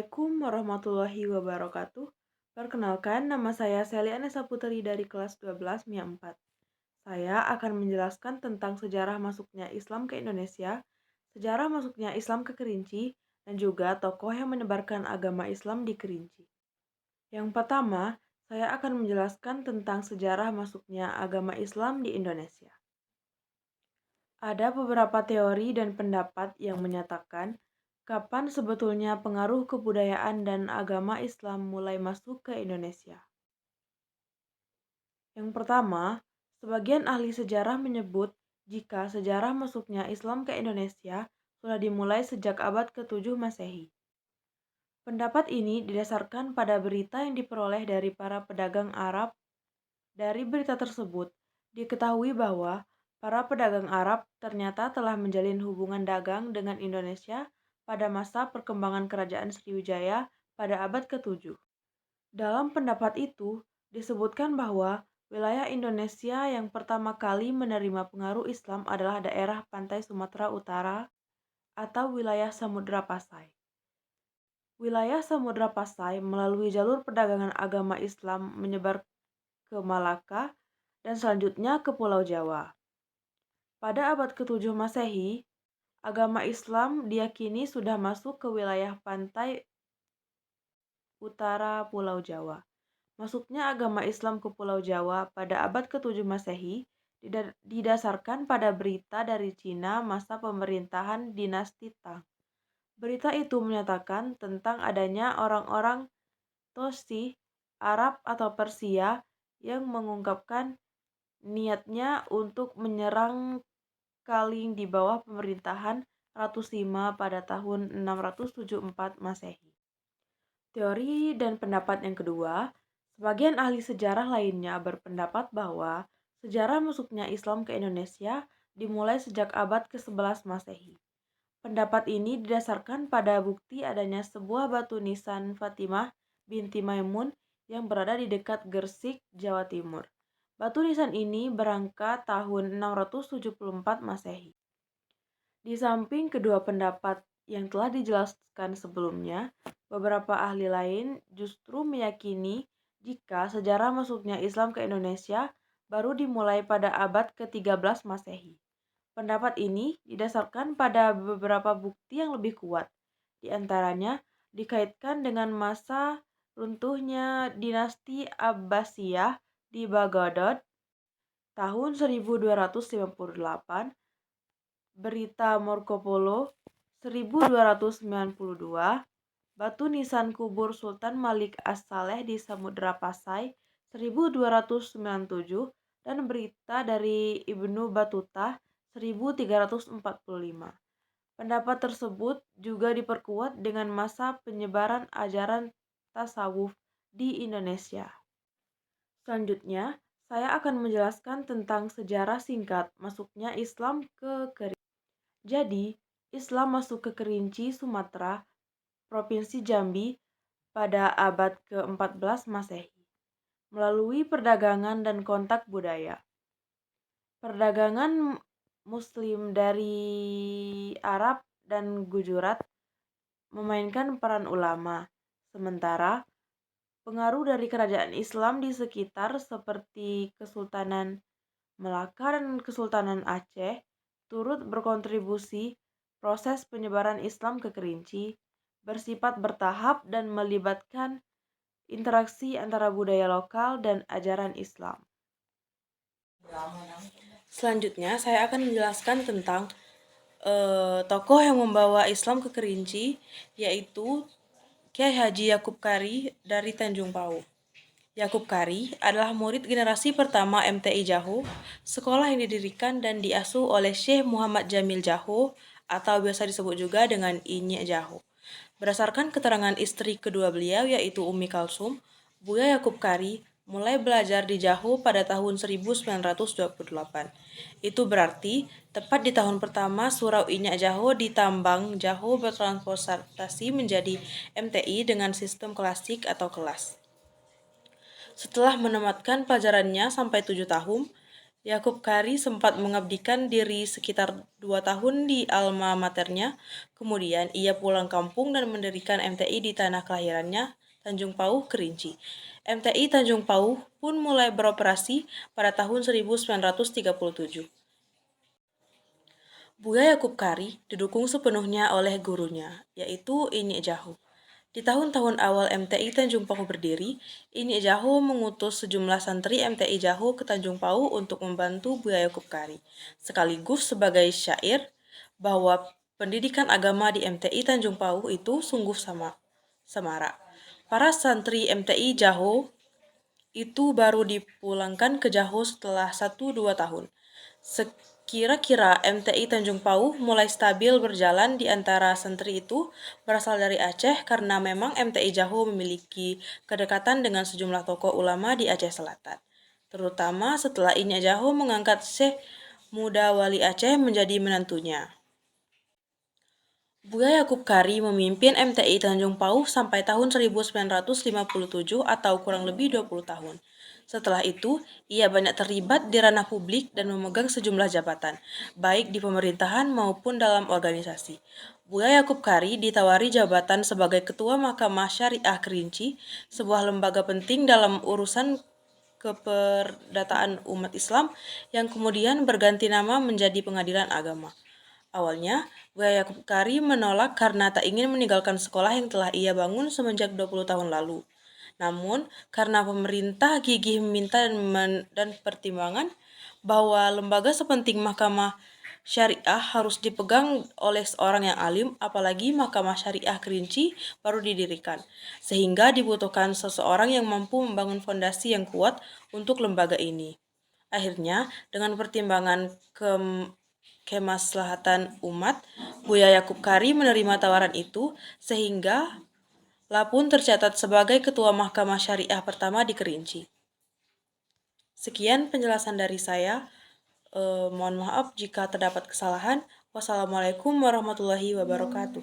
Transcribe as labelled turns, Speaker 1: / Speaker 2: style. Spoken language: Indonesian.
Speaker 1: Assalamualaikum warahmatullahi wabarakatuh. Perkenalkan, nama saya Seli Anessa Putri dari kelas 12 MIA 4. Saya akan menjelaskan tentang sejarah masuknya Islam ke Indonesia, sejarah masuknya Islam ke Kerinci, dan juga tokoh yang menyebarkan agama Islam di Kerinci. Yang pertama, saya akan menjelaskan tentang sejarah masuknya agama Islam di Indonesia. Ada beberapa teori dan pendapat yang menyatakan kapan sebetulnya pengaruh kebudayaan dan agama Islam mulai masuk ke Indonesia. Yang pertama, sebagian ahli sejarah menyebut jika sejarah masuknya Islam ke Indonesia sudah dimulai sejak abad ke-7 Masehi. Pendapat ini didasarkan pada berita yang diperoleh dari para pedagang Arab. Dari berita tersebut, diketahui bahwa para pedagang Arab ternyata telah menjalin hubungan dagang dengan Indonesia pada masa perkembangan Kerajaan Sriwijaya pada abad ke-7. Dalam pendapat itu, disebutkan bahwa wilayah Indonesia yang pertama kali menerima pengaruh Islam adalah daerah pantai Sumatera Utara atau wilayah Samudra Pasai. Wilayah Samudra Pasai melalui jalur perdagangan agama Islam menyebar ke Malaka dan selanjutnya ke Pulau Jawa. Pada abad ke-7 Masehi, agama Islam diyakini sudah masuk ke wilayah pantai utara Pulau Jawa. Masuknya agama Islam ke Pulau Jawa pada abad ke-7 Masehi didasarkan pada berita dari Cina masa pemerintahan dinasti Tang. Berita itu menyatakan tentang adanya orang-orang Tosi, Arab atau Persia yang mengungkapkan niatnya untuk menyerang Kaling di bawah pemerintahan Ratu Sima pada tahun 674 Masehi. Teori dan pendapat yang kedua, sebagian ahli sejarah lainnya berpendapat bahwa sejarah masuknya Islam ke Indonesia dimulai sejak abad ke-11 Masehi. Pendapat ini didasarkan pada bukti adanya sebuah batu nisan Fatimah binti Maimun yang berada di dekat Gersik, Jawa Timur. Batu nisan ini berangkat tahun 674 Masehi. Di samping kedua pendapat yang telah dijelaskan sebelumnya, beberapa ahli lain justru meyakini jika sejarah masuknya Islam ke Indonesia baru dimulai pada abad ke-13 Masehi. Pendapat ini didasarkan pada beberapa bukti yang lebih kuat, di antaranya dikaitkan dengan masa runtuhnya dinasti Abbasiyah di Baghdad tahun 1258, berita Marco Polo 1292, batu nisan kubur Sultan Malik As-Saleh di Samudra Pasai 1297, dan berita dari Ibnu Battuta 1345. Pendapat tersebut juga diperkuat dengan masa penyebaran ajaran tasawuf di Indonesia. Selanjutnya, saya akan menjelaskan tentang sejarah singkat masuknya Islam ke Kerinci. Jadi, Islam masuk ke Kerinci, Sumatera, Provinsi Jambi pada abad ke-14 Masehi melalui perdagangan dan kontak budaya. Perdagangan Muslim dari Arab dan Gujarat memainkan peran ulama, sementara pengaruh dari kerajaan Islam di sekitar seperti Kesultanan Melaka dan Kesultanan Aceh turut berkontribusi. Proses penyebaran Islam ke Kerinci bersifat bertahap dan melibatkan interaksi antara budaya lokal dan ajaran Islam. Selanjutnya, saya akan menjelaskan tentang tokoh yang membawa Islam ke Kerinci, yaitu Kiai Haji Yakub Kari dari Tanjung Pau. Yakub Kari adalah murid generasi pertama MTI Jahu, sekolah yang didirikan dan diasuh oleh Syekh Muhammad Jamil Jahu atau biasa disebut juga dengan Inye Jahu. Berdasarkan keterangan istri kedua beliau yaitu Umi Kalsum, Buya Yakub Kari mulai belajar di Jahu pada tahun 1928. Itu berarti tepat di tahun pertama Surau Inyak Jahu di Tambang Jahu bertransportasi menjadi MTI dengan sistem klasik atau kelas. Setelah menamatkan pelajarannya sampai 7 tahun, Yakub Kari sempat mengabdikan diri sekitar 2 tahun di alma maternya, kemudian ia pulang kampung dan mendirikan MTI di tanah kelahirannya, Tanjung Pauh, Kerinci. MTI Tanjung Pauh pun mulai beroperasi pada tahun 1937. Buya Yakub Kari didukung sepenuhnya oleh gurunya, yaitu Ini Jaho. Di tahun-tahun awal MTI Tanjung Pauh berdiri, Ini Jaho mengutus sejumlah santri MTI Jaho ke Tanjung Pauh untuk membantu Buya Yakub Kari, sekaligus sebagai syair bahwa pendidikan agama di MTI Tanjung Pauh itu sungguh samara. Para santri MTI Jaho itu baru dipulangkan ke Jaho setelah 1-2 tahun. Sekira-kira MTI Tanjung Pauh mulai stabil berjalan di antara santri itu berasal dari Aceh karena memang MTI Jaho memiliki kedekatan dengan sejumlah tokoh ulama di Aceh Selatan. Terutama setelah Inya Jaho mengangkat Syekh Muda Wali Aceh menjadi menantunya. Buya Yakub Kari memimpin MTI Tanjung Pauh sampai tahun 1957 atau kurang lebih 20 tahun. Setelah itu, ia banyak terlibat di ranah publik dan memegang sejumlah jabatan, baik di pemerintahan maupun dalam organisasi. Buya Yakub Kari ditawari jabatan sebagai Ketua Mahkamah Syariah Kerinci, sebuah lembaga penting dalam urusan keperdataan umat Islam yang kemudian berganti nama menjadi Pengadilan Agama. Awalnya, Buya Yakub Kari menolak karena tak ingin meninggalkan sekolah yang telah ia bangun semenjak 20 tahun lalu. Namun, karena pemerintah gigih meminta dan pertimbangan bahwa lembaga sepenting Mahkamah Syariah harus dipegang oleh seorang yang alim, apalagi Mahkamah Syariah Kerinci baru didirikan, sehingga dibutuhkan seseorang yang mampu membangun fondasi yang kuat untuk lembaga ini. Akhirnya, dengan pertimbangan kemaslahatan umat, Buya Yakub Kari menerima tawaran itu, sehingga pun tercatat sebagai Ketua Mahkamah Syariah pertama di Kerinci. Sekian penjelasan dari saya. Mohon maaf jika terdapat kesalahan. Wassalamualaikum warahmatullahi wabarakatuh.